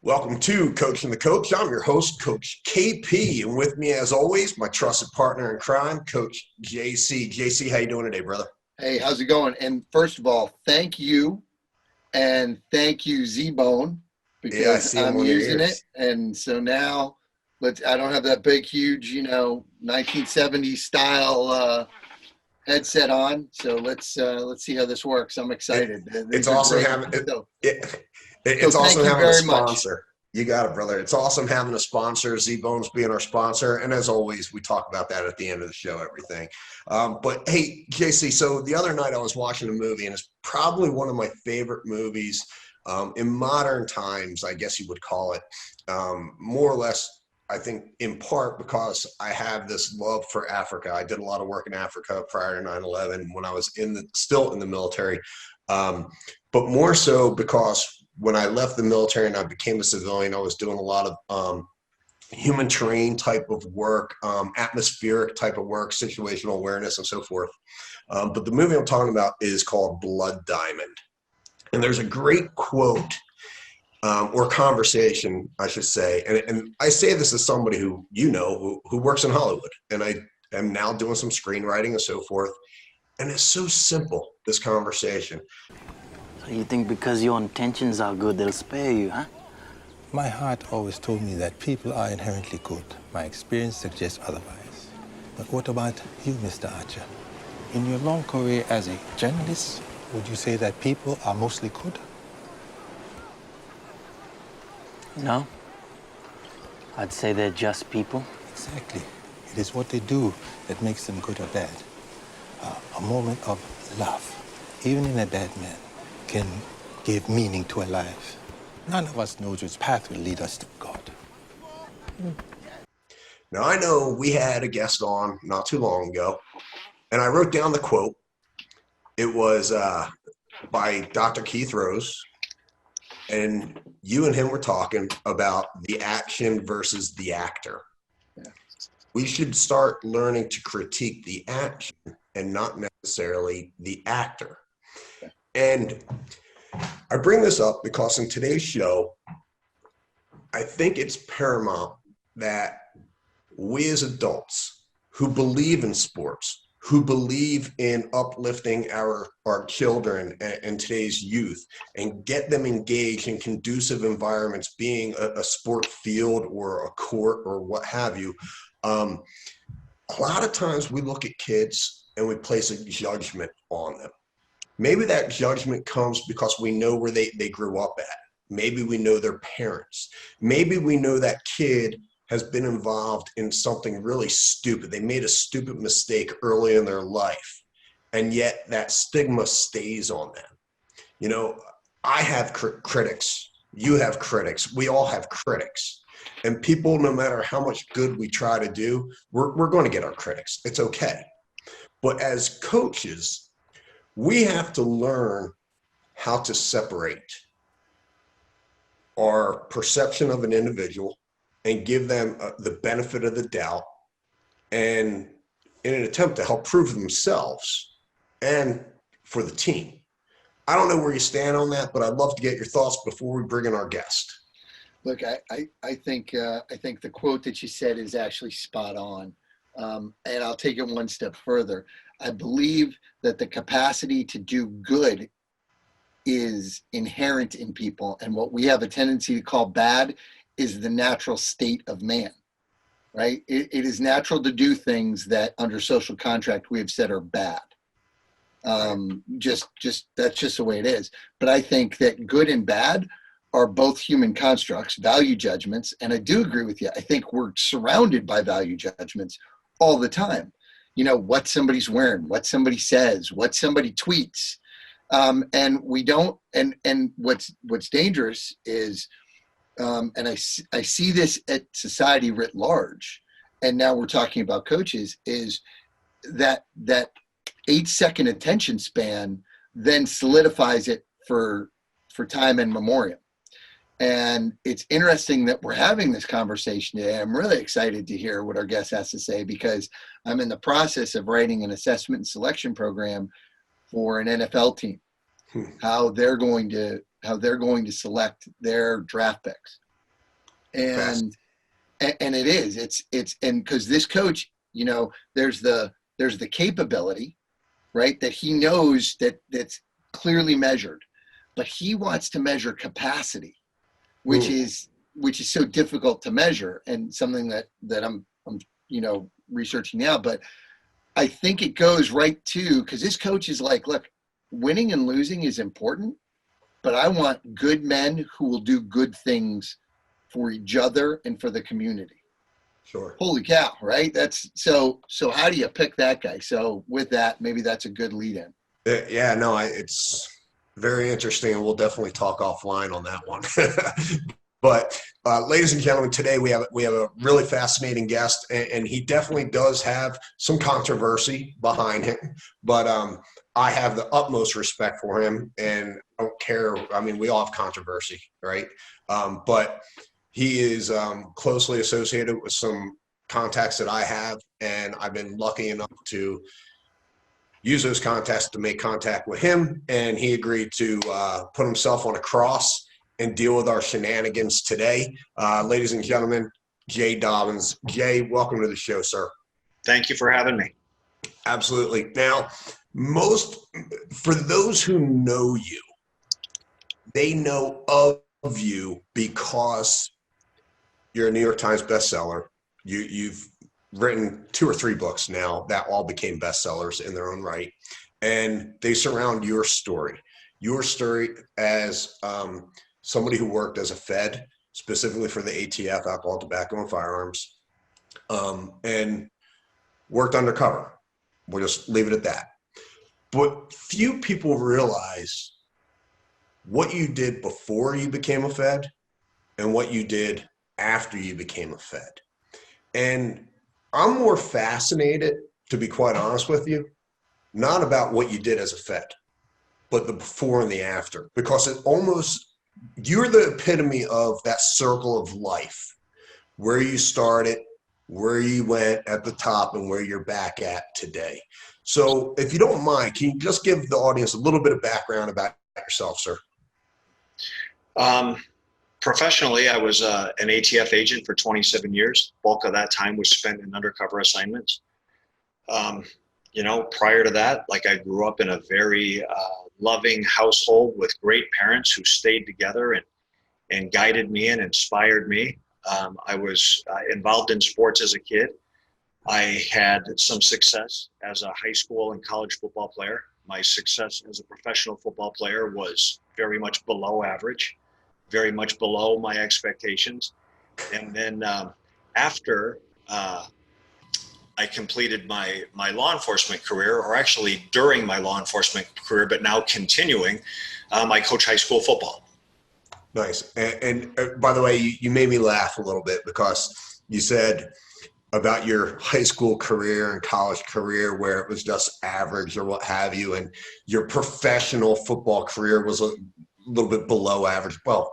Welcome to Coach and the Coach. I'm your host, Coach KP, and with me, as always, my trusted partner in crime, Coach JC. JC, how you doing today, brother? Hey, how's it going? And first of all, thank you, and thank you, Z-Bone, because I'm using it, and so now I don't have that big, huge, 1970s style headset on. So let's see how this works. I'm excited. It's awesome having a sponsor. You got it, brother. It's awesome having a sponsor, Z-Bones being our sponsor. And as always, we talk about that at the end of the show, everything. But hey, JC, so the other night I was watching a movie, and it's probably one of my favorite movies in modern times, I guess you would call it. More or less, I think in part because I have this love for Africa. I did a lot of work in Africa prior to 9/11 when I was still in the military. But more so because when I left the military and I became a civilian, I was doing a lot of human terrain type of work, atmospheric type of work, situational awareness, and so forth. But the movie I'm talking about is called Blood Diamond. And there's a great quote or conversation, I should say. And I say this as somebody who works in Hollywood. And I am now doing some screenwriting and so forth. And it's so simple, this conversation. So you think because your intentions are good, they'll spare you, huh? My heart always told me that people are inherently good. My experience suggests otherwise. But what about you, Mr. Archer? In your long career as a journalist, would you say that people are mostly good? No. I'd say they're just people. Exactly. It is what they do that makes them good or bad. A moment of love, even in a bad man, can give meaning to a life. None of us knows which path will lead us to God. Now, I know we had a guest on not too long ago, and I wrote down the quote. It was by Dr. Keith Rose, and you and him were talking about the action versus the actor. Yeah. We should start learning to critique the action and not necessarily the actor. Yeah. And I bring this up because in today's show, I think it's paramount that we as adults who believe in sports, who believe in uplifting our children and today's youth and get them engaged in conducive environments, being a sport field or a court or what have you. A lot of times we look at kids and we place a judgment on them. Maybe that judgment comes because we know where they grew up at. Maybe we know their parents. Maybe we know that kid has been involved in something really stupid. They made a stupid mistake early in their life, and yet that stigma stays on them. I have critics. You have critics. We all have critics. And people, no matter how much good we try to do, we're going to get our critics. It's okay. But as coaches, we have to learn how to separate our perception of an individual and give them the benefit of the doubt, and in an attempt to help prove themselves and for the team. I don't know where you stand on that, but I'd love to get your thoughts before we bring in our guest. Look, I think the quote that you said is actually spot on. And I'll take it one step further. I believe that the capacity to do good is inherent in people. And what we have a tendency to call bad is the natural state of man, right? It is natural to do things that under social contract we have said are bad. Just that's just the way it is. But I think that good and bad are both human constructs, value judgments. And I do agree with you. I think we're surrounded by value judgments all the time. What somebody's wearing, what somebody says, what somebody tweets. And we don't, and what's dangerous is, and I see this at society writ large, and now we're talking about coaches, is that 8-second attention span then solidifies it for time and memoriam. And it's interesting that we're having this conversation today. I'm really excited to hear what our guest has to say, because I'm in the process of writing an assessment and selection program for an NFL team, how they're going to select their draft picks. And it is, and because this coach, you know, there's the capability, right? That he knows that's clearly measured, but he wants to measure capacity, which is so difficult to measure, and something that I'm you know, researching now. But I think it goes right to, because this coach is like, look, winning and losing is important, but I want good men who will do good things for each other and for the community. Sure. Holy cow, right? That's so how do you pick that guy? So with that, maybe that's a good lead in. Yeah, no, it's very interesting, and we'll definitely talk offline on that one. But ladies and gentlemen, today we have a really fascinating guest, and he definitely does have some controversy behind him. But I have the utmost respect for him, and I don't care. I mean, we all have controversy, right? But he is closely associated with some contacts that I have, and I've been lucky enough to use those contacts to make contact with him, and he agreed to put himself on a cross and deal with our shenanigans today. Ladies and gentlemen, Jay Dobins. Jay, welcome to the show, sir. Thank you for having me. Absolutely. Now, for those who know you, they know of you because you're a New York Times bestseller. You've written 2 or 3 books now that all became bestsellers in their own right, and they surround your story as somebody who worked as a Fed, specifically for the ATF, alcohol, tobacco, and firearms, and worked undercover. We'll just leave it at that. But few people realize what you did before you became a Fed and what you did after you became a Fed. And I'm more fascinated, to be quite honest with you, not about what you did as a Fed, but the before and the after, because you're the epitome of that circle of life, where you started, where you went at the top, and where you're back at today. So if you don't mind, can you just give the audience a little bit of background about yourself, sir? Professionally, I was an ATF agent for 27 years. Bulk of that time was spent in undercover assignments. You know, prior to that, like, I grew up in a very loving household with great parents who stayed together and guided me and inspired me. I was involved in sports as a kid. I had some success as a high school and college football player. My success as a professional football player was very much below average, very much below my expectations. And then after I completed my law enforcement career, or actually during my law enforcement career, but now continuing, I coach high school football. Nice. And by the way, you made me laugh a little bit, because you said about your high school career and college career where it was just average or what have you, and your professional football career was a little bit below average. Well,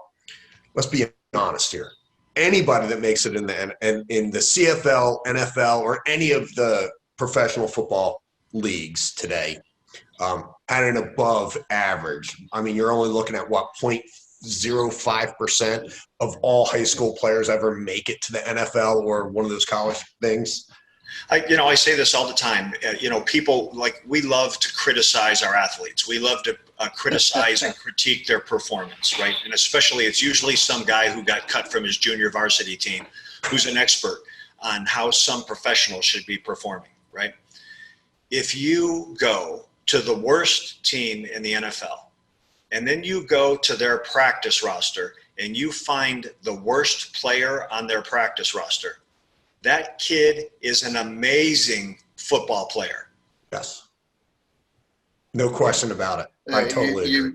let's be honest here. Anybody that makes it in the CFL, NFL, or any of the professional football leagues today at an above average. I mean, you're only looking at what, 0.05% of all high school players ever make it to the NFL or one of those college things. I say this all the time. People, like, we love to criticize our athletes. We love to criticize and critique their performance, right? And especially, it's usually some guy who got cut from his junior varsity team who's an expert on how some professional should be performing, right? If you go to the worst team in the NFL, and then you go to their practice roster and you find the worst player on their practice roster, that kid is an amazing football player. Yes. No question about it. I totally agree.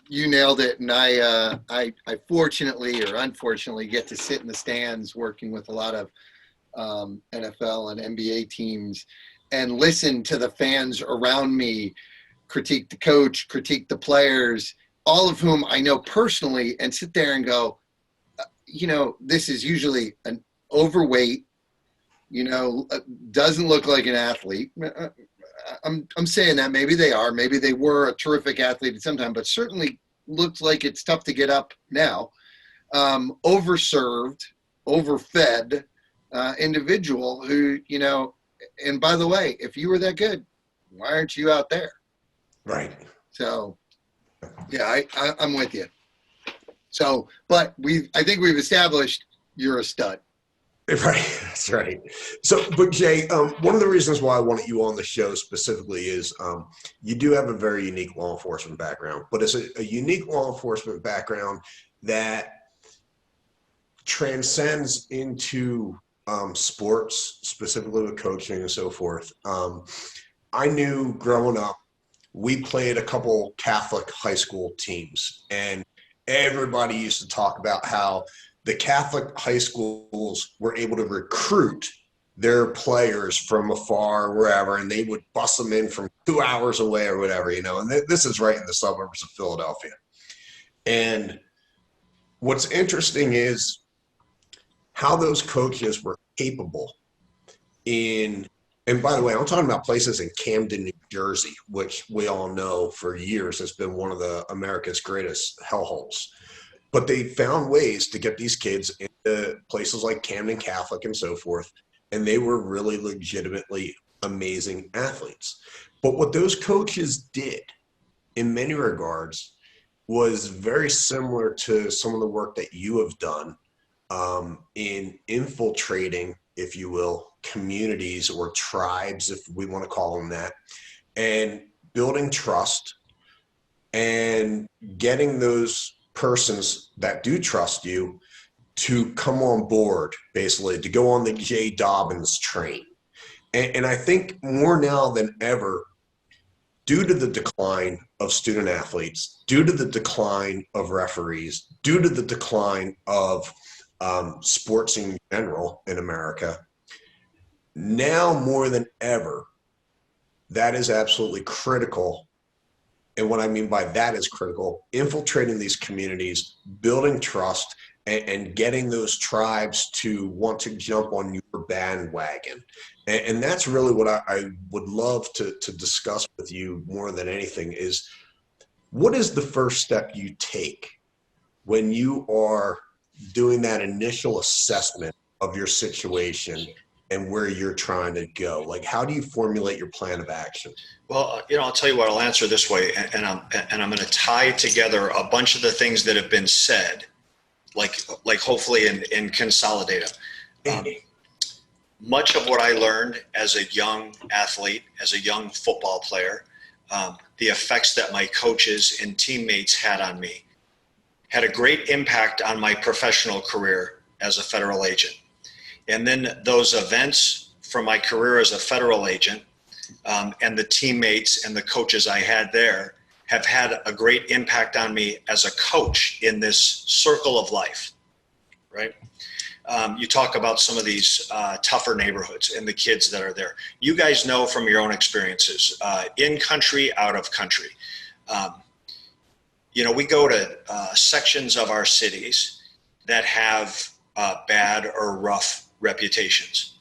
You nailed it. And I fortunately or unfortunately get to sit in the stands working with a lot of NFL and NBA teams and listen to the fans around me critique the coach, critique the players, all of whom I know personally, and sit there and go, this is usually an overweight, doesn't look like an athlete. I'm saying that maybe they are, maybe they were a terrific athlete at some time, but certainly looks like it's tough to get up now. Overserved, overfed individual who, and by the way, if you were that good, why aren't you out there? Right. So, yeah, I'm with you. So, but I think we've established you're a stud. Right, that's right. So, but Jay, one of the reasons why I wanted you on the show specifically is you do have a very unique law enforcement background, but it's a unique law enforcement background that transcends into sports, specifically with coaching and so forth. I knew growing up, we played a couple Catholic high school teams, and everybody used to talk about how the Catholic high schools were able to recruit their players from afar, wherever, and they would bus them in from 2 hours away or whatever, and this is right in the suburbs of Philadelphia. And what's interesting is how those coaches were capable and by the way, I'm talking about places in Camden, New Jersey, which we all know for years has been one of America's greatest hellholes. But they found ways to get these kids into places like Camden Catholic and so forth, and they were really legitimately amazing athletes. But what those coaches did, in many regards, was very similar to some of the work that you have done in infiltrating, if you will, communities or tribes, if we want to call them that, and building trust and getting those persons that do trust you to come on board, basically, to go on the Jay Dobins train. And I think more now than ever, due to the decline of student athletes, due to the decline of referees, due to the decline of sports in general in America, now more than ever, that is absolutely critical. And what I mean by that is critical, infiltrating these communities, building trust, and getting those tribes to want to jump on your bandwagon. And that's really what I would love to discuss with you more than anything is, what is the first step you take when you are doing that initial assessment of your situation and where you're trying to go? Like, how do you formulate your plan of action? Well, I'll tell you what, I'll answer this way, and I'm going to tie together a bunch of the things that have been said, like hopefully and consolidate them. Much of what I learned as a young athlete, as a young football player, the effects that my coaches and teammates had on me, had a great impact on my professional career as a federal agent. And then those events from my career as a federal agent and the teammates and the coaches I had there have had a great impact on me as a coach in this circle of life, right? You talk about some of these tougher neighborhoods and the kids that are there. You guys know from your own experiences, in country, out of country. We go to sections of our cities that have bad or rough reputations.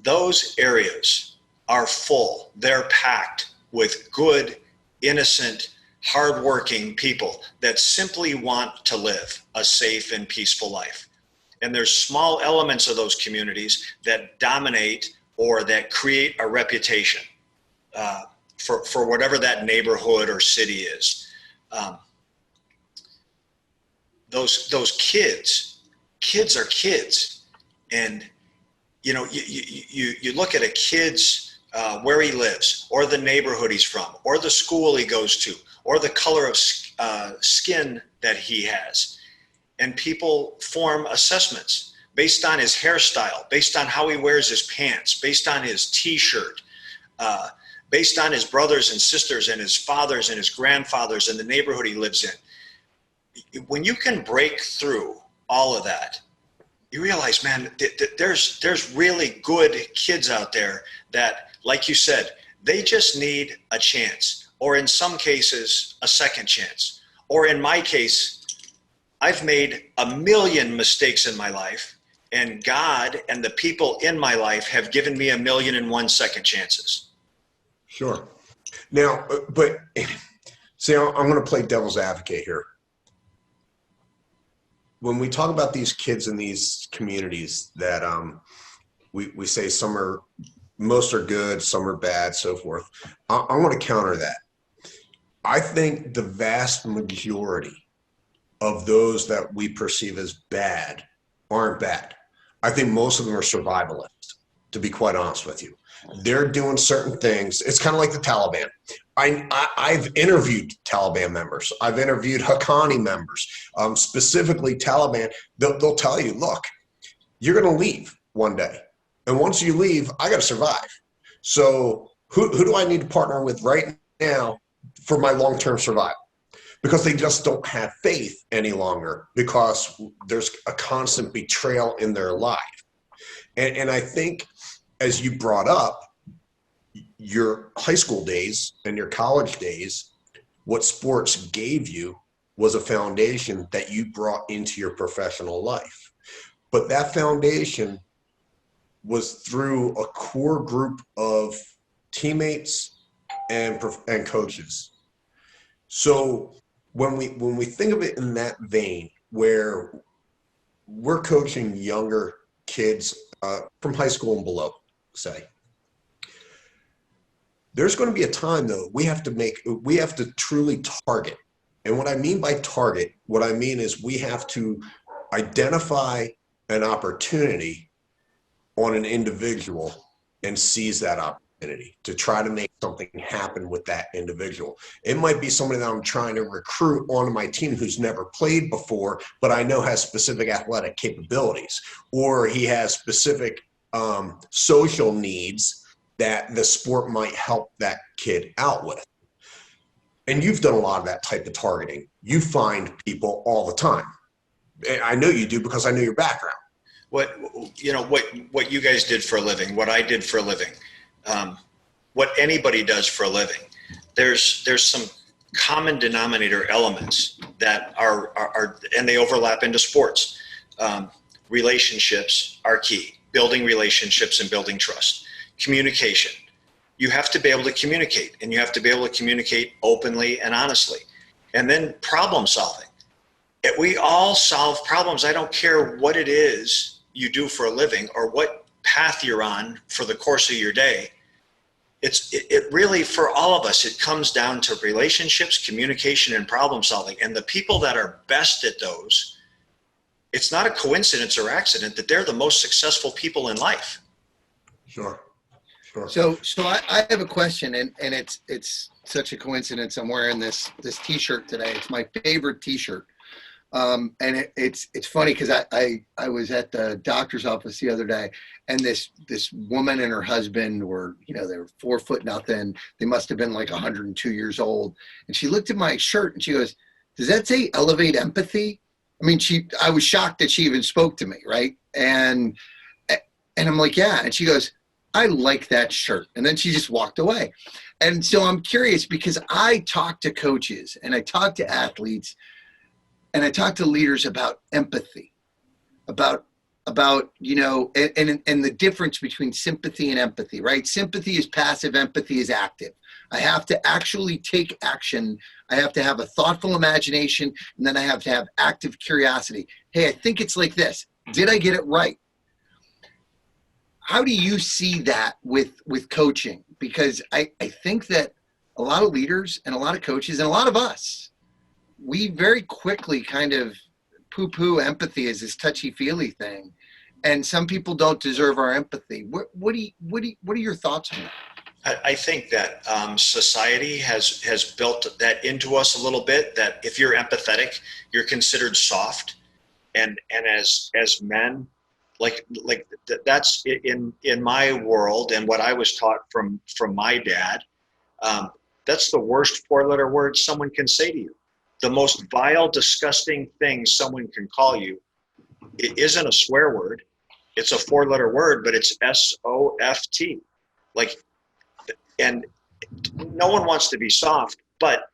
Those areas are full. They're packed with good, innocent, hardworking people that simply want to live a safe and peaceful life. And there's small elements of those communities that dominate or that create a reputation for whatever that neighborhood or city is. Those kids are kids. And, you look at a kid's where he lives, or the neighborhood he's from, or the school he goes to, or the color of skin that he has. And people form assessments based on his hairstyle, based on how he wears his pants, based on his t-shirt, based on his brothers and sisters and his fathers and his grandfathers and the neighborhood he lives in. When you can break through all of that, you realize, man, there's really good kids out there that, like you said, they just need a chance, or in some cases, a second chance. Or in my case, I've made a million mistakes in my life, and God and the people in my life have given me 1,000,001 second chances. Sure. Now, but see, I'm going to play devil's advocate here. when we talk about these kids in these communities that we say most are good, some are bad, so forth. I want to counter that. I think the vast majority of those that we perceive as bad aren't bad. I think most of them are survivalists, to be quite honest with you. They're doing certain things. It's kind of like the Taliban. I've interviewed Taliban members. I've interviewed Haqqani members, specifically Taliban. They'll tell you, look, you're going to leave one day. And once you leave, I got to survive. So who do I need to partner with right now for my long-term survival? Because they just don't have faith any longer because there's a constant betrayal in their life. And I think, as you brought up, your high school days and your college days, what sports gave you was a foundation that you brought into your professional life. But that foundation was through a core group of teammates and coaches. So when we think of it in that vein, where we're coaching younger kids from high school and below, say, there's going to be a time though we have to truly target. And what I mean by target, what I mean is we have to identify an opportunity on an individual and seize that opportunity to try to make something happen with that individual. It might be somebody that I'm trying to recruit onto my team who's never played before, but I know has specific athletic capabilities, or he has specific social needs that the sport might help that kid out with. And you've done a lot of that type of targeting. You find people all the time. And I know you do because I know your background. What you guys did for a living, what I did for a living, what anybody does for a living, there's some common denominator elements that are and they overlap into sports. Relationships are key. Building relationships and building trust. Communication. You have to be able to communicate, and you have to be able to communicate openly and honestly. And then problem solving. We all solve problems. I don't care what it is you do for a living or what path you're on for the course of your day. It really, for all of us, it comes down to relationships, communication, and problem solving. And the people that are best at those, it's not a coincidence or accident that they're the most successful people in life. Sure. So I have a question, and it's such a coincidence. I'm wearing this T-shirt today. It's my favorite T-shirt. And it's funny because I was at the doctor's office the other day, and this woman and her husband were, they were 4'0". They must have been like 102 years old. And she looked at my shirt and she goes, "Does that say elevate empathy?" I mean, I was shocked that she even spoke to me. Right. And I'm like, yeah. And she goes, "I like that shirt." And then she just walked away. And so I'm curious because I talk to coaches and I talk to athletes and I talk to leaders about empathy, about and the difference between sympathy and empathy, right? Sympathy is passive, empathy is active. I have to actually take action. I have to have a thoughtful imagination, and then I have to have active curiosity. Hey, I think it's like this. Did I get it right? How do you see that with coaching? Because I think that a lot of leaders and a lot of coaches and a lot of us, we very quickly kind of poo-poo empathy as this touchy-feely thing, and some people don't deserve our empathy. What are your thoughts on that? I think that society has built that into us a little bit, that if you're empathetic, you're considered soft, and as men, like that's in my world and what I was taught from my dad. That's the worst 4-letter word someone can say to you. The most vile, disgusting thing someone can call you. It isn't a swear word. It's a 4-letter word, but it's SOFT. And no one wants to be soft, but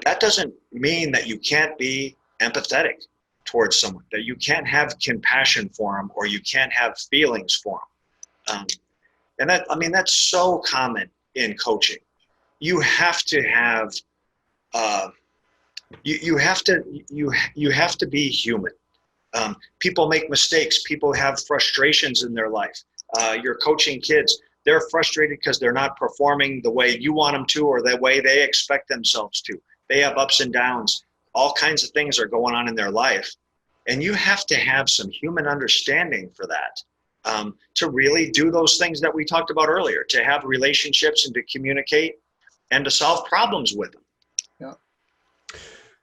that doesn't mean that you can't be empathetic towards someone, that you can't have compassion for them, or you can't have feelings for them. And that's so common in coaching. You have to have, you have to be human. People make mistakes. People have frustrations in their life. You're coaching kids. They're frustrated because they're not performing the way you want them to or the way they expect themselves to. They have ups and downs. All kinds of things are going on in their life. And you have to have some human understanding for that, to really do those things that we talked about earlier, to have relationships and to communicate and to solve problems with them. Yeah.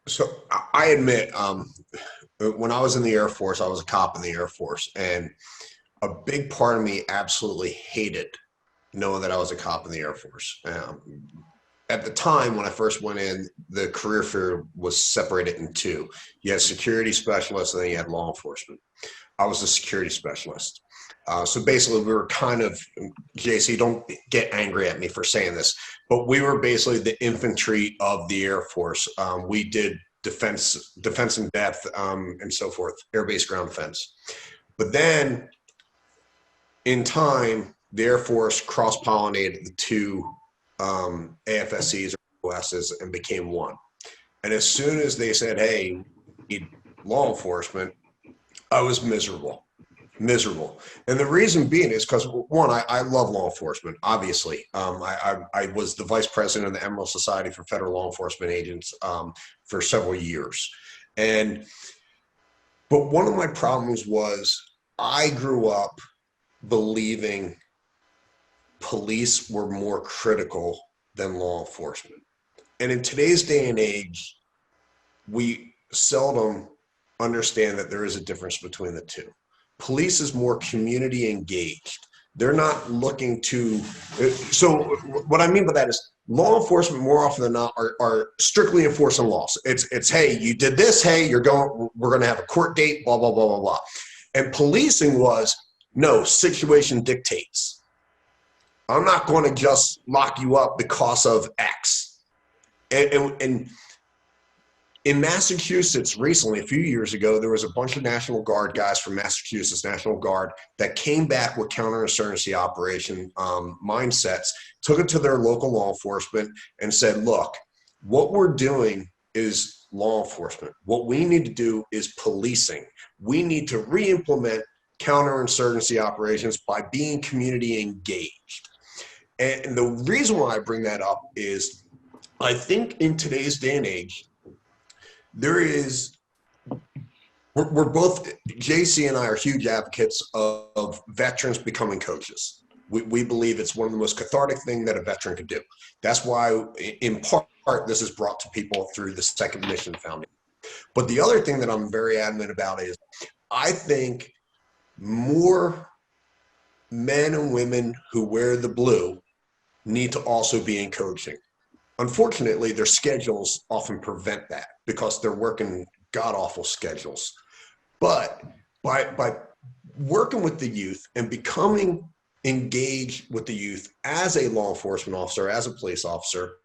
So I admit, when I was in the Air Force, I was a cop in the Air Force, and a big part of me absolutely hated knowing that I was a cop in the Air Force. At the time when I first went in, the career field was separated in two. You had security specialists and then you had law enforcement. I was a security specialist. So basically we were kind of, JC, don't get angry at me for saying this, but we were basically the infantry of the Air Force. We did defense in depth, and so forth, air-based ground defense. But then in time, the Air Force cross-pollinated the two AFSCs or OSs and became one. And as soon as they said, hey, we need law enforcement, I was miserable. And the reason being is because, one, I love law enforcement, obviously. I was the vice president of the Emerald Society for Federal Law Enforcement Agents for several years. But one of my problems was I grew up believing police were more critical than law enforcement. And in today's day and age, we seldom understand that there is a difference between the two. Police is more community engaged. They're not looking to, so what I mean by that is law enforcement more often than not are strictly enforcing laws. It's, hey, you did this, hey, we're going to have a court date, blah, blah, blah, blah, blah. And policing was, no, situation dictates. I'm not going to just lock you up because of X. And in Massachusetts recently, a few years ago, there was a bunch of National Guard guys from Massachusetts National Guard that came back with counterinsurgency operation mindsets, took it to their local law enforcement and said, look, what we're doing is law enforcement. What we need to do is policing. We need to re-implement counterinsurgency operations by being community engaged. And the reason why I bring that up is I think in today's day and age, we're both, JC and I are huge advocates of veterans becoming coaches. We believe it's one of the most cathartic things that a veteran could do. That's why, in part, this is brought to people through the Second Mission Foundation. But the other thing that I'm very adamant about is I think more men and women who wear the blue need to also be in coaching. Unfortunately, their schedules often prevent that because they're working god-awful schedules. But by working with the youth and becoming engaged with the youth as a law enforcement officer, as a police officer,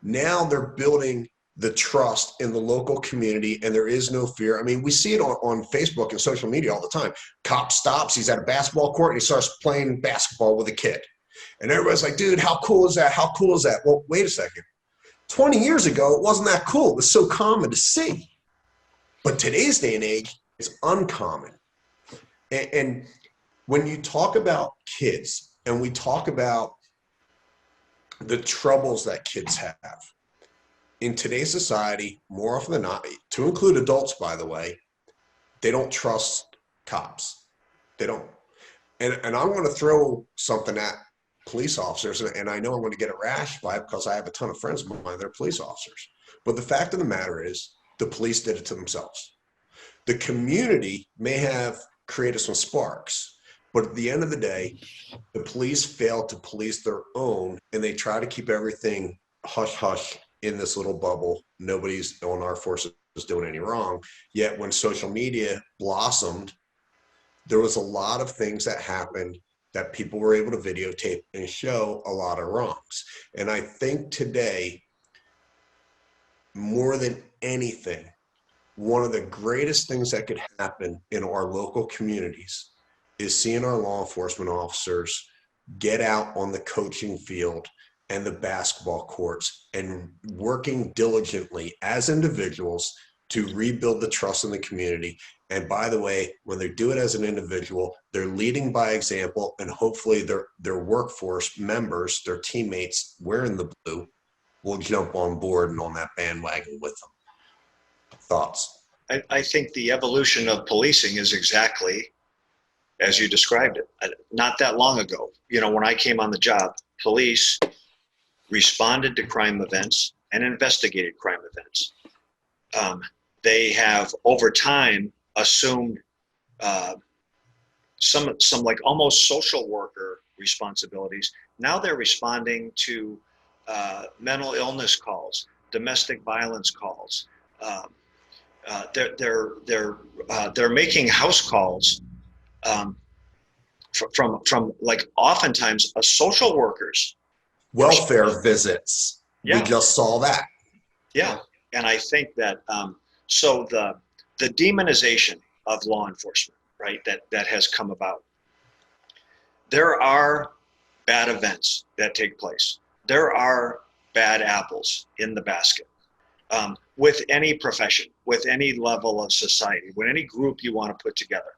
now they're building the trust in the local community and there is no fear. I mean, we see it on Facebook and social media all the time. Cop stops, he's at a basketball court and he starts playing basketball with a kid. And everybody's like, dude, how cool is that? How cool is that? Well, wait a second. 20 years ago, it wasn't that cool. It was so common to see. But today's day and age, it's uncommon. And when you talk about kids and we talk about the troubles that kids have, in today's society, more often than not, to include adults, by the way, they don't trust cops. They don't. And I'm going to throw something at police officers, and I know I'm going to get a rash by it because I have a ton of friends of mine that are police officers. But the fact of the matter is, the police did it to themselves. The community may have created some sparks, but at the end of the day, the police failed to police their own, and they try to keep everything hush-hush in this little bubble. Nobody's on our forces doing any wrong. Yet when social media blossomed, there was a lot of things that happened that people were able to videotape and show a lot of wrongs. And I think today, more than anything, one of the greatest things that could happen in our local communities is seeing our law enforcement officers get out on the coaching field and the basketball courts and working diligently as individuals to rebuild the trust in the community. And by the way, when they do it as an individual, they're leading by example, and hopefully their workforce members, their teammates wearing the blue will jump on board and on that bandwagon with them. Thoughts? I think the evolution of policing is exactly as you described it. Not that long ago, when I came on the job, police responded to crime events and investigated crime events. They have over time assumed some like almost social worker responsibilities. Now they're responding to mental illness calls, domestic violence calls. They're making house calls from like oftentimes social workers. Welfare visits. Yeah. We just saw that. Yeah, and I think that so the demonization of law enforcement, right, that has come about. There are bad events that take place. There are bad apples in the basket. With any profession, with any level of society, with any group you want to put together,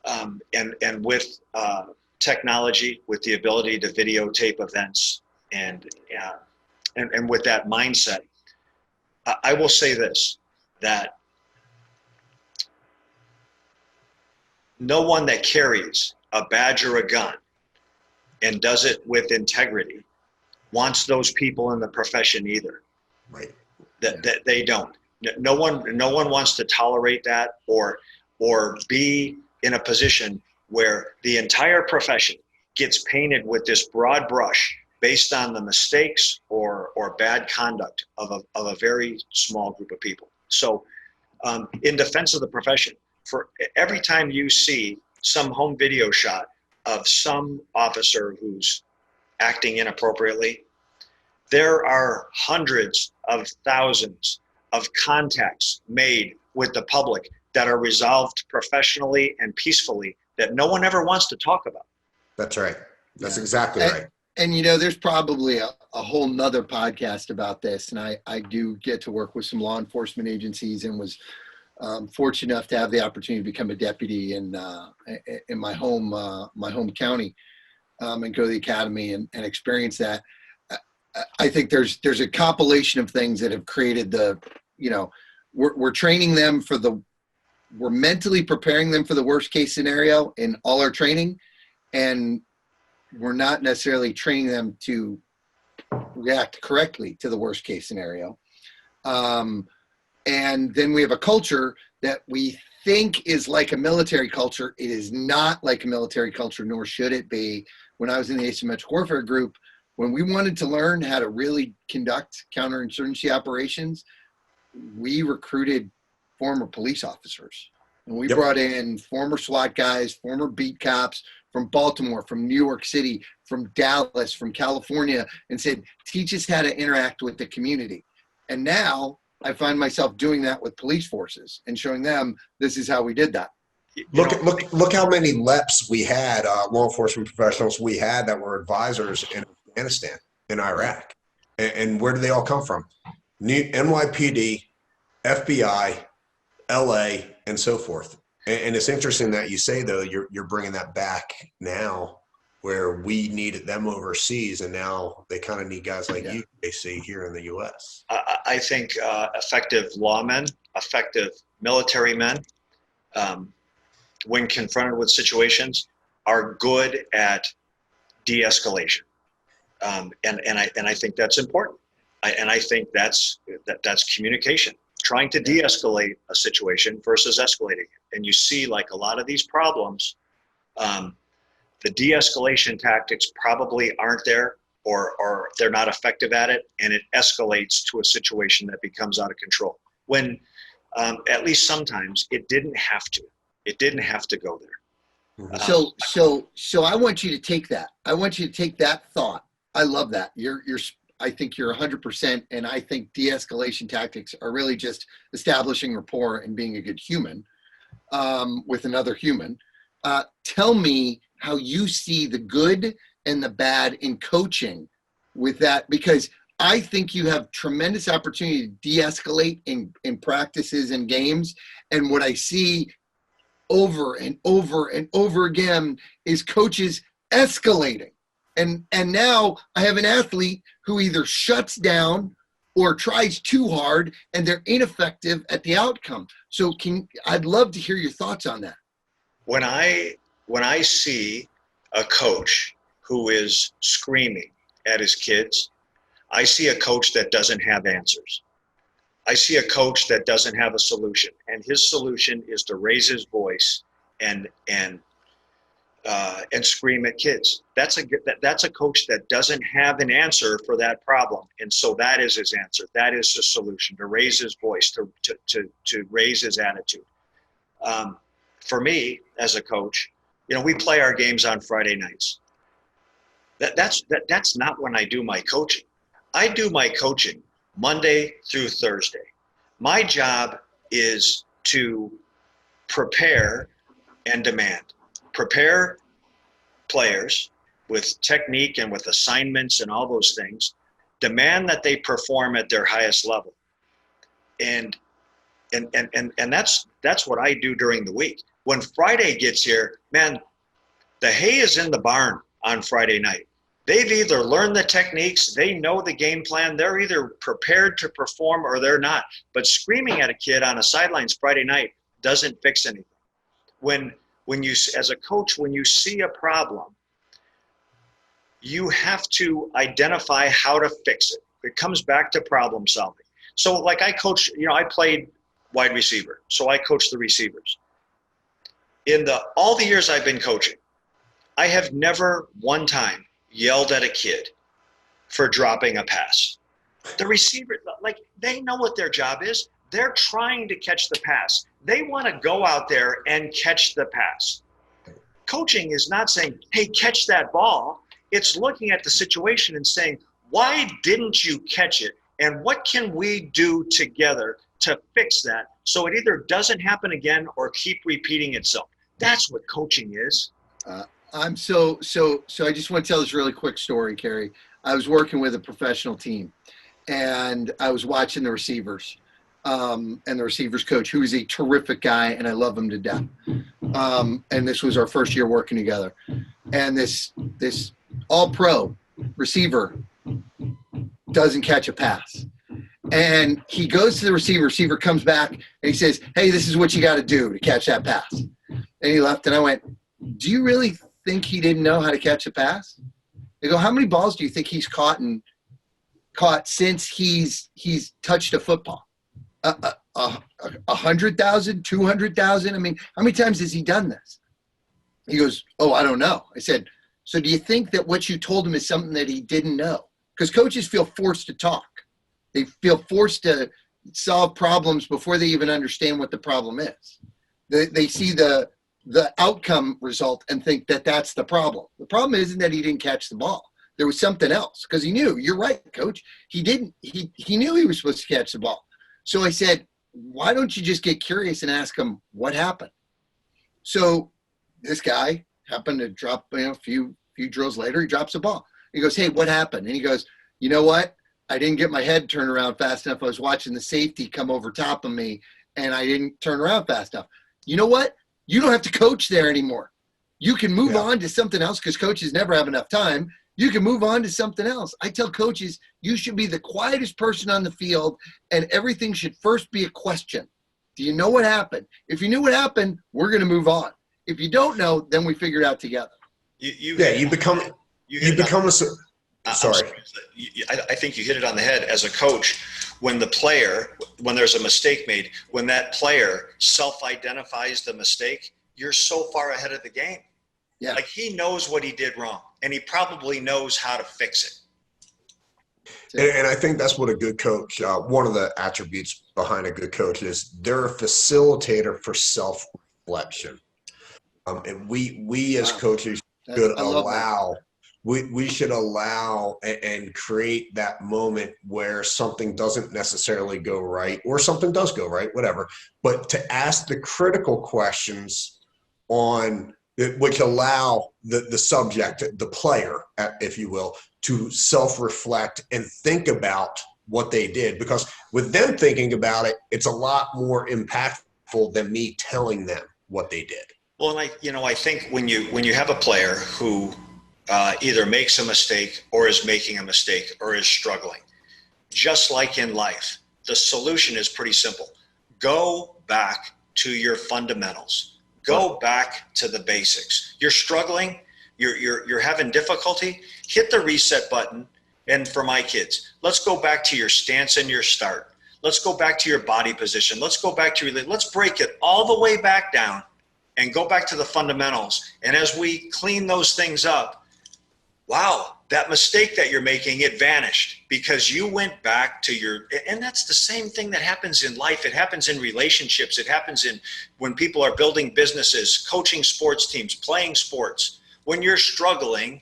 and with technology, with the ability to videotape events, and with that mindset, I will say this, that no one that carries a badge or a gun and does it with integrity wants those people in the profession either. Right. That they don't. No one wants to tolerate that or be in a position where the entire profession gets painted with this broad brush based on the mistakes or bad conduct of a very small group of people. So in defense of the profession, for every time you see some home video shot of some officer who's acting inappropriately, there are hundreds of thousands of contacts made with the public that are resolved professionally and peacefully that no one ever wants to talk about. That's right. That's exactly right. And there's probably a whole nother podcast about this. And I do get to work with some law enforcement agencies, and was fortunate enough to have the opportunity to become a deputy in my home county, and go to the academy and experience that. I think there's a compilation of things that have created we're training them we're mentally preparing them for the worst case scenario in all our training, and we're not necessarily training them to react correctly to the worst case scenario. And then we have a culture that we think is like a military culture. It is not like a military culture, nor should it be. When I was in the asymmetric warfare group, when we wanted to learn how to really conduct counterinsurgency operations, we recruited former police officers. And we brought in former SWAT guys, former beat cops from Baltimore, from New York City, from Dallas, from California, and said, teach us how to interact with the community. And now I find myself doing that with police forces and showing them this is how we did that. Look how many LEPs we had, law enforcement professionals we had that were advisors in Afghanistan, in Iraq. And where do they all come from? NYPD, FBI, LA, and so forth. And it's interesting that you say, though, you're bringing that back now, where we needed them overseas, and now they kind of need guys like you, they see here in the U.S. I think effective lawmen, effective military men, when confronted with situations, are good at de-escalation, and I think that's important. I think that's communication, trying to de-escalate a situation versus escalating it. And you see, like a lot of these problems, the de-escalation tactics probably aren't there, or they're not effective at it, and it escalates to a situation that becomes out of control. When at least sometimes it didn't have to. It didn't have to go there. So I want you to take that. I want you to take that thought. I love that. I think you're 100%, and I think de-escalation tactics are really just establishing rapport and being a good human with another human. Tell me how you see the good and the bad in coaching with that, because I think you have tremendous opportunity to de-escalate in practices and games. And what I see over and over and over again is coaches escalating. And now I have an athlete who either shuts down or tries too hard, and they're ineffective at the outcome. So I'd love to hear your thoughts on that. When I see a coach who is screaming at his kids, I see a coach that doesn't have answers. I see a coach that doesn't have a solution, and his solution is to raise his voice and scream at kids. That's a coach that doesn't have an answer for that problem, and so that is his answer. That is the solution: to raise his voice, to raise his attitude. For me, as a coach, we play our games on Friday nights. That's not when I do my coaching. I do my coaching Monday through Thursday. My job is to prepare and demand. Prepare players with technique and with assignments and all those things. Demand that they perform at their highest level. And that's what I do during the week. When Friday gets here, man, the hay is in the barn on Friday night. They've either learned the techniques, they know the game plan, they're either prepared to perform or they're not. But screaming at a kid on a sidelines Friday night doesn't fix anything. When you, as a coach, when you see a problem, you have to identify how to fix it. It comes back to problem solving. So like I coach, I played wide receiver, so I coach the receivers. In all the years I've been coaching, I have never one time yelled at a kid for dropping a pass. The receiver, they know what their job is. They're trying to catch the pass. They want to go out there and catch the pass. Coaching is not saying, hey, catch that ball. It's looking at the situation and saying, why didn't you catch it? And what can we do together to fix that so it either doesn't happen again or keep repeating itself? That's what coaching is. I just want to tell this really quick story, Kerry. I was working with a professional team, and I was watching the receivers, and the receivers coach, who is a terrific guy, and I love him to death. And this was our first year working together. And this all-pro receiver doesn't catch a pass. And he goes to the receiver comes back, and he says, hey, this is what you got to do to catch that pass. And he left, and I went, do you really think he didn't know how to catch a pass? They go, how many balls do you think he's caught since he's touched a football? 100,000, 200,000? I mean, how many times has he done this? He goes, oh, I don't know. I said, so do you think that what you told him is something that he didn't know? Because coaches feel forced to talk. They feel forced to solve problems before they even understand what the problem is. They see the outcome result and think that that's the problem. The problem isn't that he didn't catch the ball. There was something else, because he knew. You're right, coach. He didn't. He knew he was supposed to catch the ball. So I said, why don't you just get curious and ask him what happened? So this guy happened to drop, a few drills later, he drops the ball. He goes, hey, what happened? And he goes, you know what? I didn't get my head turned around fast enough. I was watching the safety come over top of me, and I didn't turn around fast enough. You know what? You don't have to coach there anymore. You can move on to something else, because coaches never have enough time. You can move on to something else. I tell coaches, you should be the quietest person on the field, and everything should first be a question. Do you know what happened? If you knew what happened, we're going to move on. If you don't know, then we figure it out together. You become a sorry. I think you hit it on the head as a coach. When there's a mistake made, when that player self-identifies the mistake, you're so far ahead of the game. Yeah. Like, he knows what he did wrong, and he probably knows how to fix it. And I think that's what a good coach, one of the attributes behind a good coach is they're a facilitator for self-reflection. And we as coaches should allow we should allow and create that moment where something doesn't necessarily go right, or something does go right, whatever, but to ask the critical questions which allow the subject, the player, if you will, to self-reflect and think about what they did, because with them thinking about it, it's a lot more impactful than me telling them what they did. Well, and I think when you have a player who either makes a mistake or is making a mistake or is struggling, just like in life, the solution is pretty simple. Go back to your fundamentals. Go back to the basics. You're struggling, you're having difficulty, hit the reset button. And for my kids, let's go back to your stance and your start. Let's go back to your body position. Let's go back to let's break it all the way back down and go back to the fundamentals. And as we clean those things up, wow, that mistake that you're making, it vanished because you went back to and that's the same thing that happens in life. It happens in relationships. It happens when people are building businesses, coaching sports teams, playing sports. When you're struggling,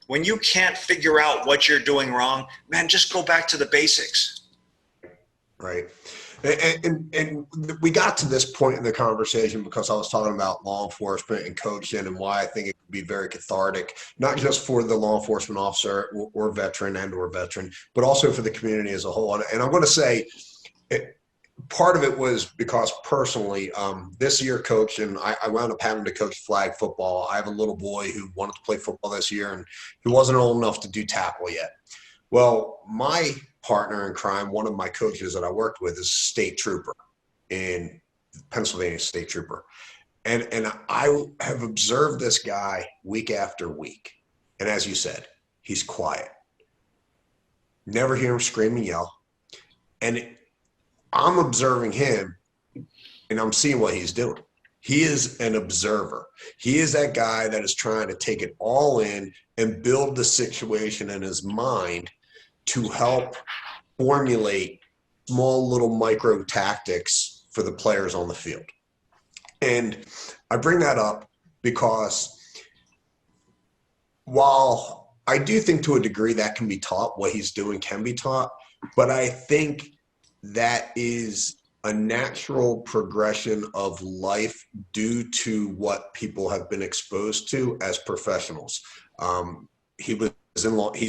when you can't figure out what you're doing wrong, man, just go back to the basics. Right. And we got to this point in the conversation because I was talking about law enforcement and coaching and why I think it could be very cathartic, not just for the law enforcement officer or veteran, but also for the community as a whole. And I'm going to say part of it was because personally, this year coaching, I wound up having to coach flag football. I have a little boy who wanted to play football this year, and he wasn't old enough to do tackle yet. Well, my partner in crime, one of my coaches that I worked with, is a state trooper in Pennsylvania, state trooper. And I have observed this guy week after week. And as you said, he's quiet. Never hear him scream and yell. And I'm observing him and I'm seeing what he's doing. He is an observer. He is that guy that is trying to take it all in and build the situation in his mind to help formulate small little micro tactics for the players on the field. And I bring that up because while I do think to a degree that can be taught, what he's doing can be taught, but I think that is a natural progression of life due to what people have been exposed to as professionals. He's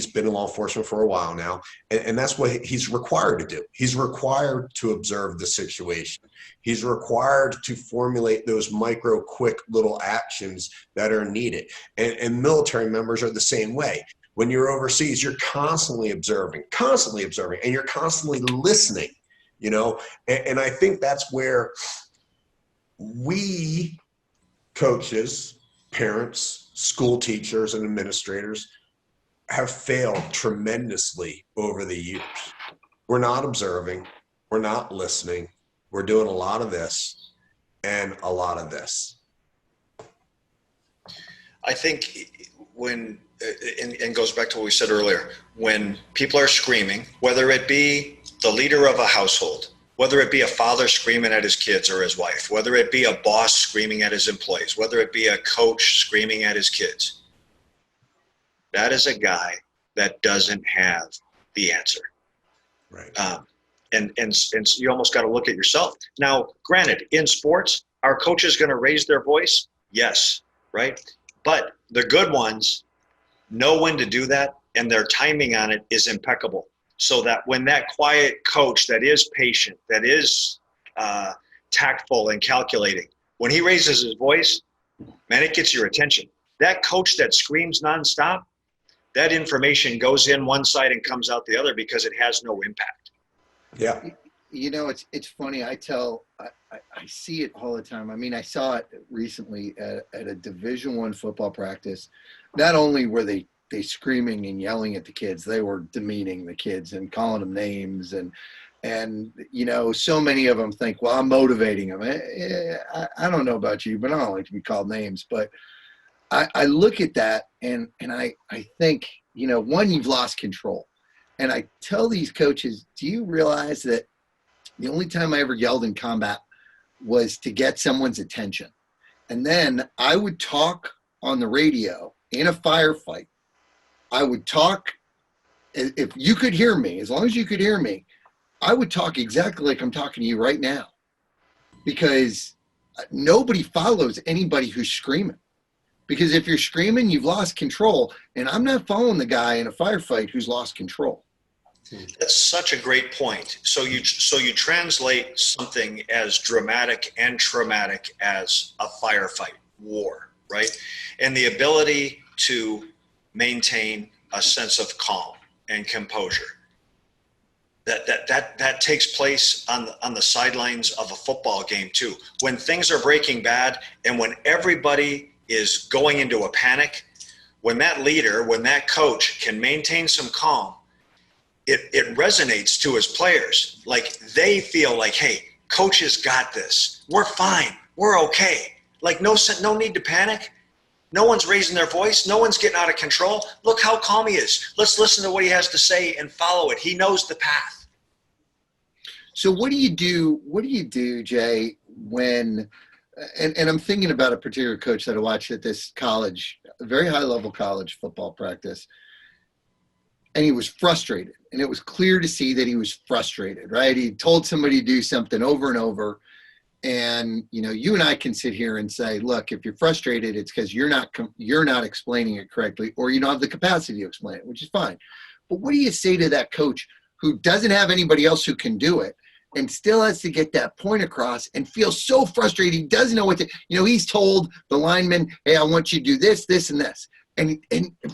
been in law enforcement for a while now, and that's what he's required to do. He's required to observe the situation. He's required to formulate those micro, quick little actions that are needed. And military members are the same way. When you're overseas, you're constantly observing, and you're constantly listening, and I think that's where we coaches, parents, school teachers, and administrators have failed tremendously over the years. We're not observing. We're not listening. We're doing a lot of this and a lot of this. I think when, and goes back to what we said earlier, when people are screaming, whether it be the leader of a household, whether it be a father screaming at his kids or his wife, whether it be a boss screaming at his employees, whether it be a coach screaming at his kids, that is a guy that doesn't have the answer. Right. And you almost got to look at yourself. Now, granted, in sports, are coaches going to raise their voice? Yes, right? But the good ones know when to do that, and their timing on it is impeccable. So that when that quiet coach that is patient, that is tactful and calculating, when he raises his voice, man, it gets your attention. That coach that screams nonstop, that information goes in one side and comes out the other because it has no impact. Yeah. It's funny. I see it all the time. I mean, I saw it recently at a Division I football practice. Not only were they screaming and yelling at the kids, they were demeaning the kids and calling them names. And so many of them think, well, I'm motivating them. I don't know about you, but I don't like to be called names. But I look at that and I think, one, you've lost control. And I tell these coaches, do you realize that the only time I ever yelled in combat was to get someone's attention? And then I would talk on the radio in a firefight. I would talk, if you could hear me, as long as you could hear me, I would talk exactly like I'm talking to you right now, because nobody follows anybody who's screaming. Because if you're screaming, you've lost control. And I'm not following the guy in a firefight who's lost control. That's such a great point. So you translate something as dramatic and traumatic as a firefight, war, right? And the ability to maintain a sense of calm and composure. That takes place on the sidelines of a football game too. When things are breaking bad and when everybody is going into a panic, when that leader, when that coach can maintain some calm, it resonates to his players. Like they feel like, hey, coach has got this. We're fine. We're okay. Like no need to panic. No one's raising their voice. No one's getting out of control. Look how calm he is. Let's listen to what he has to say and follow it. He knows the path. So what do you do, Jay, when, and I'm thinking about a particular coach that I watched at this college, a very high level college football practice, and he was frustrated. And it was clear to see that he was frustrated, right? He told somebody to do something over and over. And, you know, you and I can sit here and say, look, if you're frustrated, it's because you're not explaining it correctly, or you don't have the capacity to explain it, which is fine. But what do you say to that coach who doesn't have anybody else who can do it and still has to get that point across and feels so frustrated? He doesn't know what to, you know, he's told the lineman, hey, I want you to do this, this, and this. And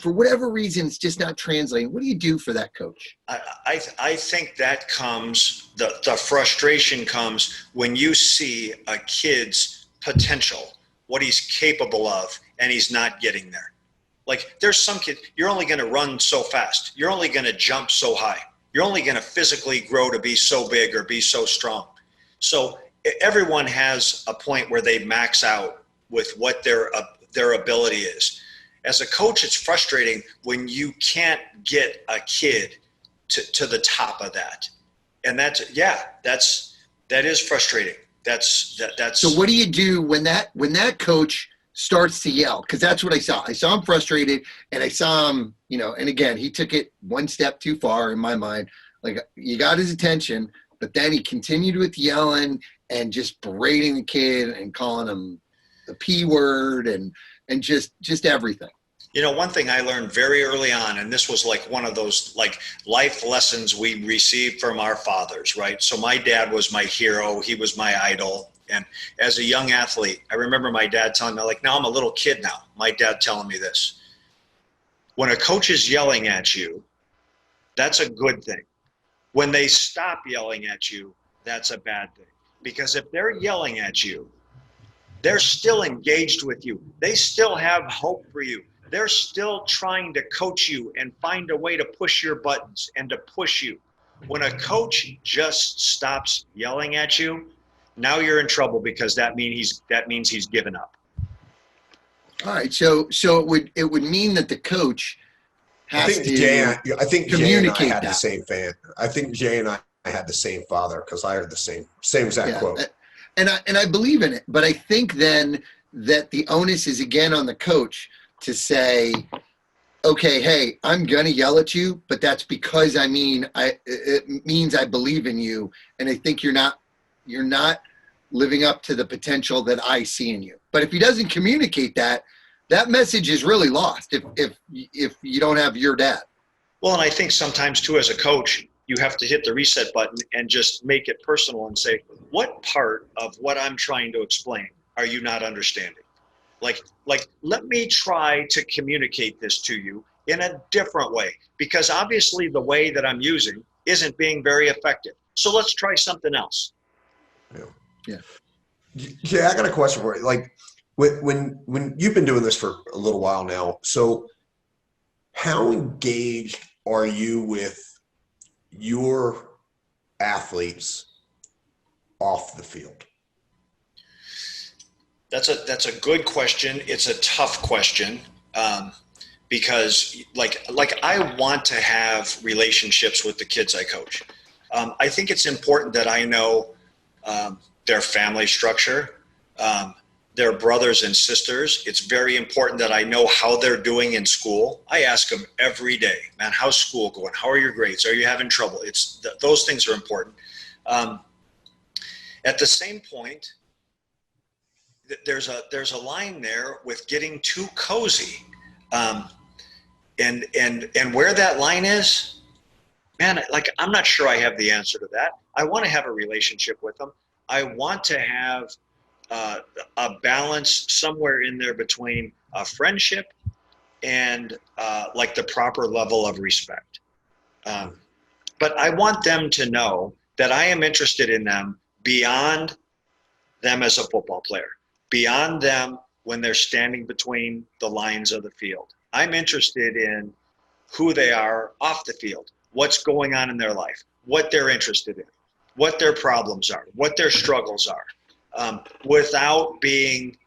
for whatever reason, it's just not translating. What do you do for that coach? I think that comes, the frustration comes when you see a kid's potential, what he's capable of, and he's not getting there. Like there's some kid, you're only going to run so fast. You're only going to jump so high. You're only going to physically grow to be so big or be so strong. So everyone has a point where they max out with what their ability is. As a coach, it's frustrating when you can't get a kid to the top of that. And that is frustrating. That's. So what do you do when that coach starts to yell? Because that's what I saw. I saw him frustrated, and I saw him, you know, and again, he took it one step too far in my mind. Like you got his attention, but then he continued with yelling and just berating the kid and calling him the P word and just everything. You know, one thing I learned very early on, and this was like one of those like life lessons we received from our fathers, right? So my dad was my hero. He was my idol. And as a young athlete, I remember my dad telling me, like, now I'm a little kid now, my dad telling me this. When a coach is yelling at you, that's a good thing. When they stop yelling at you, that's a bad thing. Because if they're yelling at you, they're still engaged with you. They still have hope for you. They're still trying to coach you and find a way to push your buttons and to push you. When a coach just stops yelling at you, now you're in trouble because that means he's given up. All right, so it would mean that the coach has to communicate. Jay and I had that. the same fan. I think Jay and I had the same father because I heard the same exact quote. And I believe in it, but I think then that the onus is again on the coach to say, okay, hey, I'm gonna yell at you, but that's because it means I believe in you, and I think you're not living up to the potential that I see in you. But if he doesn't communicate that message is really lost if you don't have your dad. Well, and I think sometimes too, as a coach, you have to hit the reset button and just make it personal and say, what part of what I'm trying to explain are you not understanding? Like, let me try to communicate this to you in a different way, because obviously the way that I'm using isn't being very effective. So let's try something else. Yeah. Jay, I got a question for you. Like when you've been doing this for a little while now, so how engaged are you with your athletes off the field? That's a good question. It's a tough question because like I want to have relationships with the kids I coach. I think it's important that I know their family structure, their brothers and sisters. It's very important that I know how they're doing in school. I ask them every day, man, how's school going? How are your grades? Are you having trouble? Those things are important. At the same point, there's a line there with getting too cozy, and where that line is, man, like, I'm not sure I have the answer to that. I want to have a relationship with them. I want to have a balance somewhere in there between a friendship and like the proper level of respect. But I want them to know that I am interested in them beyond them as a football player, beyond them when they're standing between the lines of the field. I'm interested in who they are off the field, what's going on in their life, what they're interested in, what their problems are, what their struggles are, without being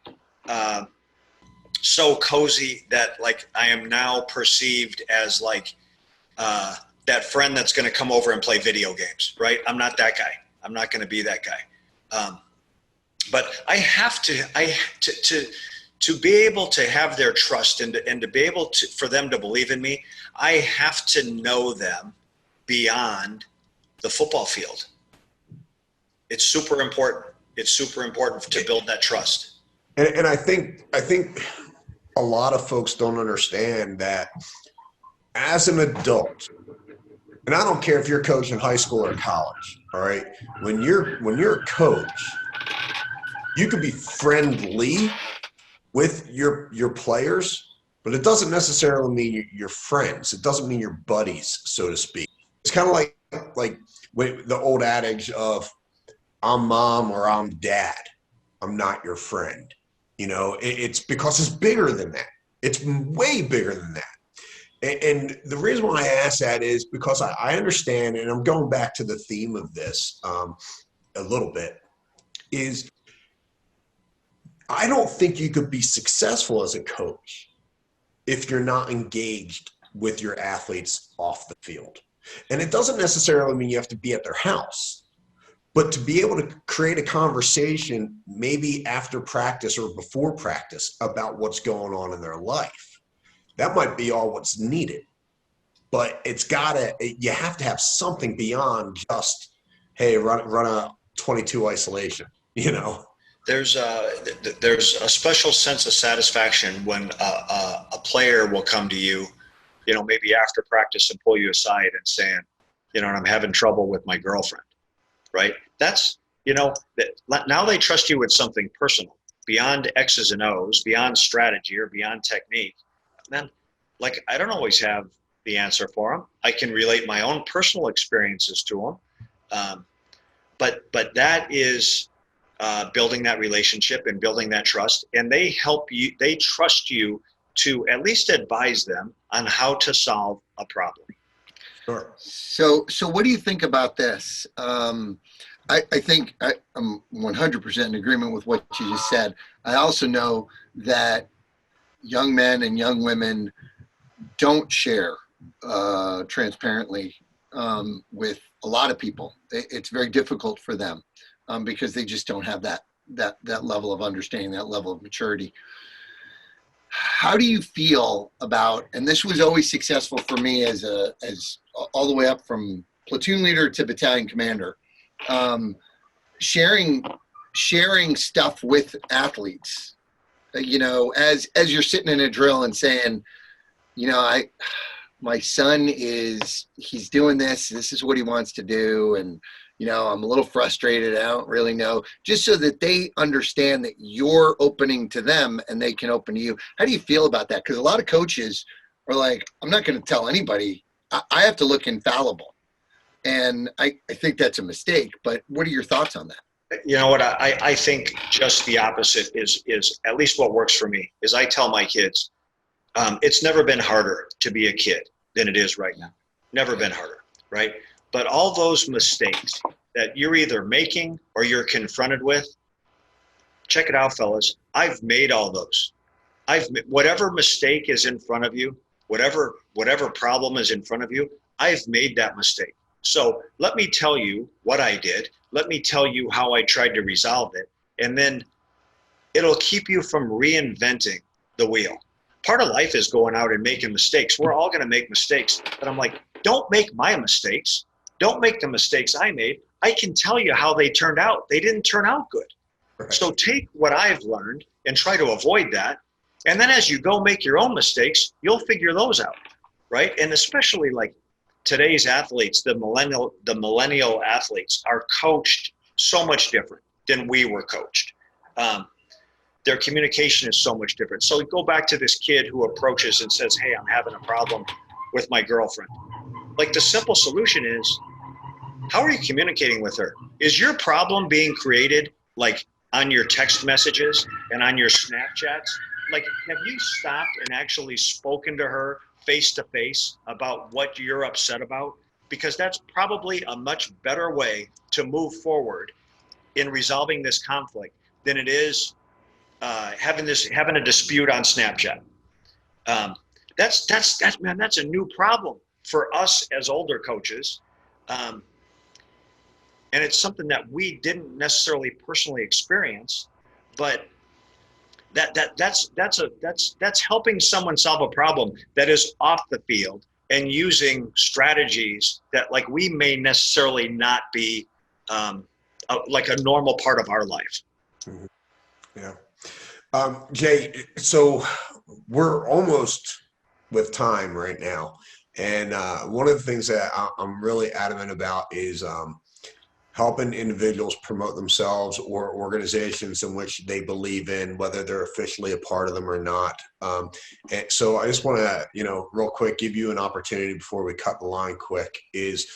so cozy that, like, I am now perceived as like that friend that's going to come over and play video games, right? I'm not that guy. I'm not going to be that guy. But I have to be able to have their trust and to be able to, for them to believe in me, I have to know them beyond the football field. It's super important. It's super important to build that trust. And I think a lot of folks don't understand that as an adult, and I don't care if you're coaching high school or college, all right? When you're a coach, you could be friendly with your players, but it doesn't necessarily mean you're friends. It doesn't mean you're buddies, so to speak. It's kind of like the old adage of, I'm mom or I'm dad. I'm not your friend. You know, it's because it's bigger than that. It's way bigger than that. And the reason why I ask that is because I understand, and I'm going back to the theme of this a little bit, is I don't think you could be successful as a coach if you're not engaged with your athletes off the field. And it doesn't necessarily mean you have to be at their house, but to be able to create a conversation maybe after practice or before practice about what's going on in their life. That might be all what's needed, but you have to have something beyond just, hey, run a 22 isolation, you know? There's a special sense of satisfaction when a player will come to you, you know, maybe after practice and pull you aside and saying, you know, I'm having trouble with my girlfriend, right? That's, you know, now they trust you with something personal, beyond X's and O's, beyond strategy or beyond technique. Then, like, I don't always have the answer for them. I can relate my own personal experiences to them, but that is building that relationship and building that trust, and they trust you to at least advise them on how to solve a problem. Sure. So what do you think about this? I think I'm 100% in agreement with what you just said. I also know that young men and young women don't share transparently with a lot of people. It's very difficult for them because they just don't have that level of understanding, that level of maturity. How do you feel about, and this was always successful for me as all the way up from platoon leader to battalion commander, sharing stuff with athletes, you know, as you're sitting in a drill and saying, you know, my son he's doing this is what he wants to do, and you know, I'm a little frustrated, I don't really know, just so that they understand that you're opening to them and they can open to you. How do you feel about that? Because a lot of coaches are like, I'm not going to tell anybody, I have to look infallible. And I think that's a mistake, but what are your thoughts on that? You know what, I think just the opposite is at least what works for me, is I tell my kids, it's never been harder to be a kid than it is right now. Never been harder, right? But all those mistakes that you're either making or you're confronted with, check it out, fellas. I've made all those. Whatever mistake is in front of you, whatever problem is in front of you, I've made that mistake. So let me tell you what I did. Let me tell you how I tried to resolve it. And then it'll keep you from reinventing the wheel. Part of life is going out and making mistakes. We're all going to make mistakes. But I'm like, don't make my mistakes. Don't make the mistakes I made. I can tell you how they turned out. They didn't turn out good. Right. So take what I've learned and try to avoid that. And then as you go make your own mistakes, you'll figure those out, right? And especially like today's athletes, the millennial athletes are coached so much different than we were coached. Their communication is so much different. So go back to this kid who approaches and says, hey, I'm having a problem with my girlfriend. Like the simple solution is, how are you communicating with her? Is your problem being created like on your text messages and on your Snapchats? Like, have you stopped and actually spoken to her face to face about what you're upset about? Because that's probably a much better way to move forward in resolving this conflict than it is having a dispute on Snapchat. That's a new problem for us as older coaches. And it's something that we didn't necessarily personally experience, but that's helping someone solve a problem that is off the field and using strategies that like we may necessarily not be like a normal part of our life. Mm-hmm. Yeah. Jay, so we're almost with time right now. And one of the things that I'm really adamant about is helping individuals promote themselves or organizations in which they believe in, whether they're officially a part of them or not. And so I just want to, real quick, give you an opportunity before we cut the line quick is,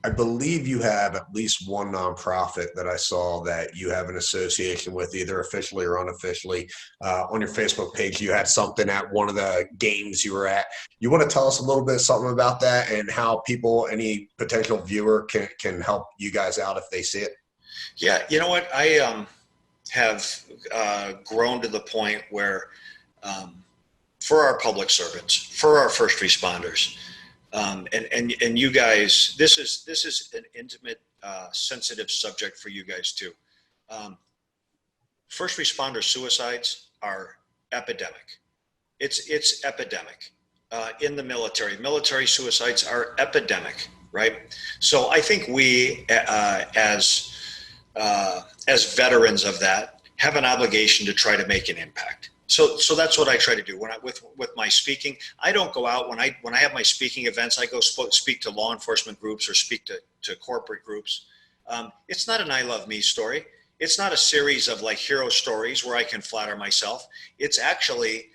I believe you have at least one nonprofit that I saw that you have an association with, either officially or unofficially. On your Facebook page, you had something at one of the games you were at. You want to tell us a little bit something about that and how people, any potential viewer, can help you guys out if they see it? Yeah, you know what? I have grown to the point where for our public servants, for our first responders, and you guys, this is an intimate, sensitive subject for you guys too. First responder suicides are epidemic. It's epidemic in the military. Military suicides are epidemic, right? So I think we, as veterans of that, have an obligation to try to make an impact. So that's what I try to do when with my speaking. I don't go out when I have my speaking events. I go speak to law enforcement groups or speak to corporate groups. It's not an I love me story. It's not a series of like hero stories where I can flatter myself. It's actually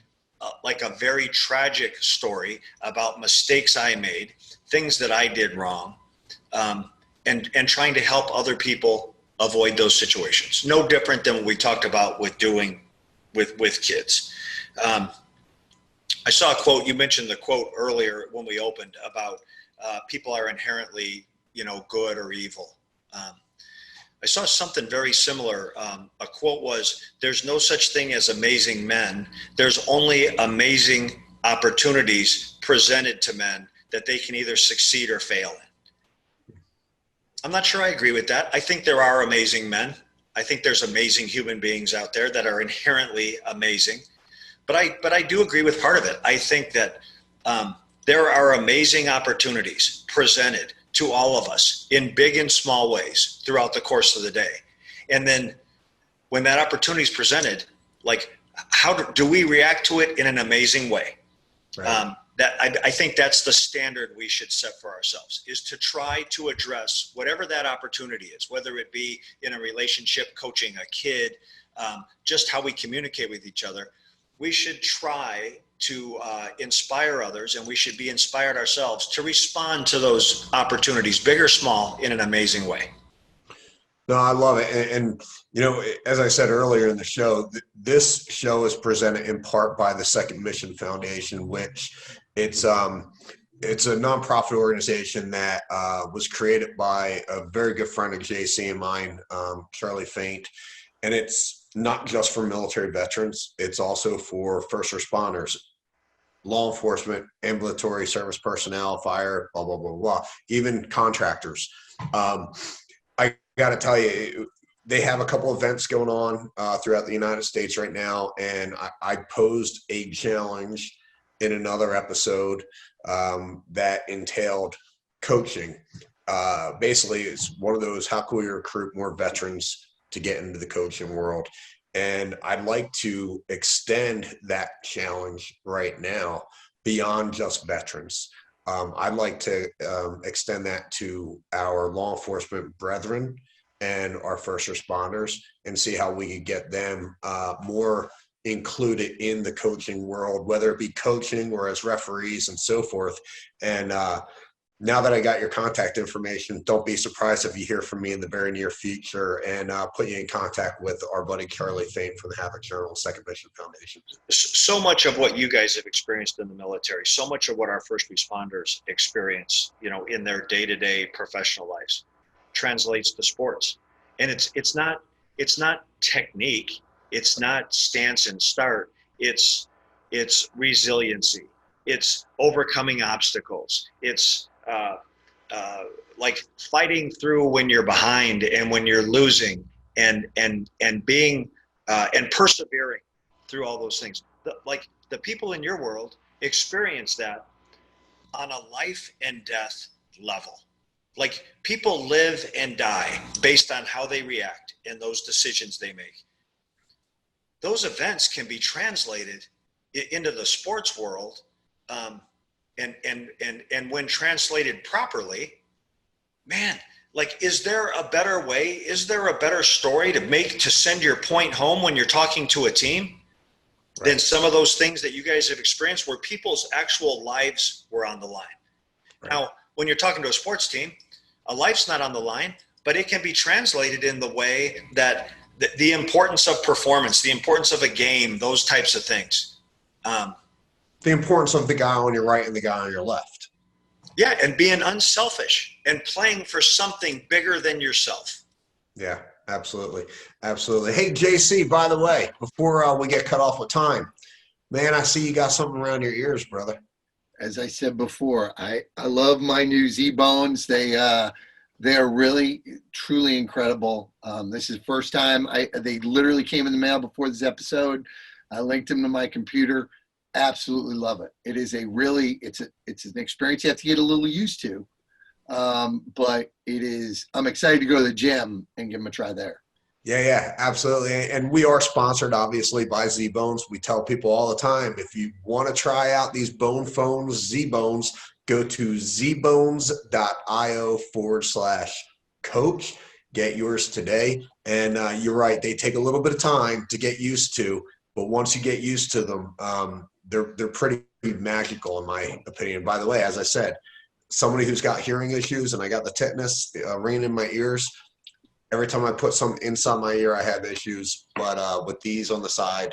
like a very tragic story about mistakes I made, things that I did wrong, and trying to help other people avoid those situations. No different than what we talked about with doing with kids. I saw a quote, you mentioned the quote earlier when we opened about people are inherently, good or evil. I saw something very similar. A quote was, there's no such thing as amazing men. There's only amazing opportunities presented to men that they can either succeed or fail in. I'm not sure I agree with that. I think there are amazing men. I think there's amazing human beings out there that are inherently amazing, but I do agree with part of it. I think that there are amazing opportunities presented to all of us in big and small ways throughout the course of the day. And then when that opportunity is presented, like how do we react to it in an amazing way? Right. I think that's the standard we should set for ourselves, is to try to address whatever that opportunity is, whether it be in a relationship, coaching a kid, just how we communicate with each other. We should try to inspire others, and we should be inspired ourselves to respond to those opportunities, big or small, in an amazing way. No, I love it. And as I said earlier in the show, this show is presented in part by the Second Mission Foundation, which it's a nonprofit organization that was created by a very good friend of JC and mine, Charlie Faint. And it's not just for military veterans. It's also for first responders, law enforcement, ambulatory service personnel, fire, blah, blah, blah, blah, even contractors. I got to tell you, they have a couple events going on throughout the United States right now. And I posed a challenge in another episode that entailed coaching. Basically, it's one of those, how can we recruit more veterans to get into the coaching world. And I'd like to extend that challenge right now beyond just veterans. I'd like to extend that to our law enforcement brethren and our first responders and see how we can get them more included in the coaching world, whether it be coaching or as referees and so forth. And now that I got your contact information, don't be surprised if you hear from me in the very near future, and put you in contact with our buddy Charlie Fain from the Havoc Journal, Second Mission Foundation. So much of what you guys have experienced in the military, so much of what our first responders experience, in their day-to-day professional lives, translates to sports. And it's not technique, it's not stance and start, it's resiliency, it's overcoming obstacles, it's like fighting through when you're behind and when you're losing, and being and persevering through all those things. The people in your world experience that on a life and death level. Like, people live and die based on how they react and those decisions they make. Those events can be translated into the sports world, and when translated properly, man, like, is there a better way? Is there a better story to send your point home when you're talking to a team than some of those things that you guys have experienced, where people's actual lives were on the line? Right. Now, when you're talking to a sports team, a life's not on the line, but it can be translated in the way that the importance of performance, the importance of a game, those types of things. The importance of the guy on your right and the guy on your left. Yeah, and being unselfish and playing for something bigger than yourself. Yeah, absolutely. Absolutely. Hey, JC, by the way, before we get cut off with time, man, I see you got something around your ears, brother. As I said before, I love my new Z-Bones. They are really, truly incredible. This is the first time they literally came in the mail before this episode. I linked them to my computer. Absolutely love it. It is it's an experience you have to get a little used to. But I'm excited to go to the gym and give them a try there. Yeah, absolutely. And we are sponsored, obviously, by Z-Bones. We tell people all the time, if you want to try out these bone phones, Z-Bones, go to zbones.io/coach. Get yours today. And you're right, they take a little bit of time to get used to, but once you get used to them, they're pretty magical, in my opinion. By the way, as I said, somebody who's got hearing issues, and I got the tetanus ringing in my ears. Every time I put something inside my ear, I have issues. But with these on the side,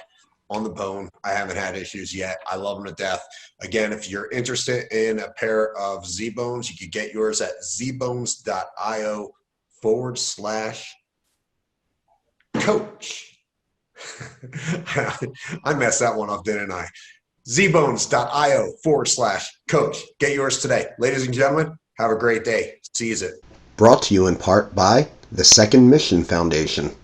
on the bone, I haven't had issues yet. I love them to death. Again, if you're interested in a pair of Z-Bones, you could get yours at zbones.io/coach. I messed that one up, didn't I? zbones.io/coach. Get yours today. Ladies and gentlemen, have a great day. Seize it. Brought to you in part by the Second Mission Foundation.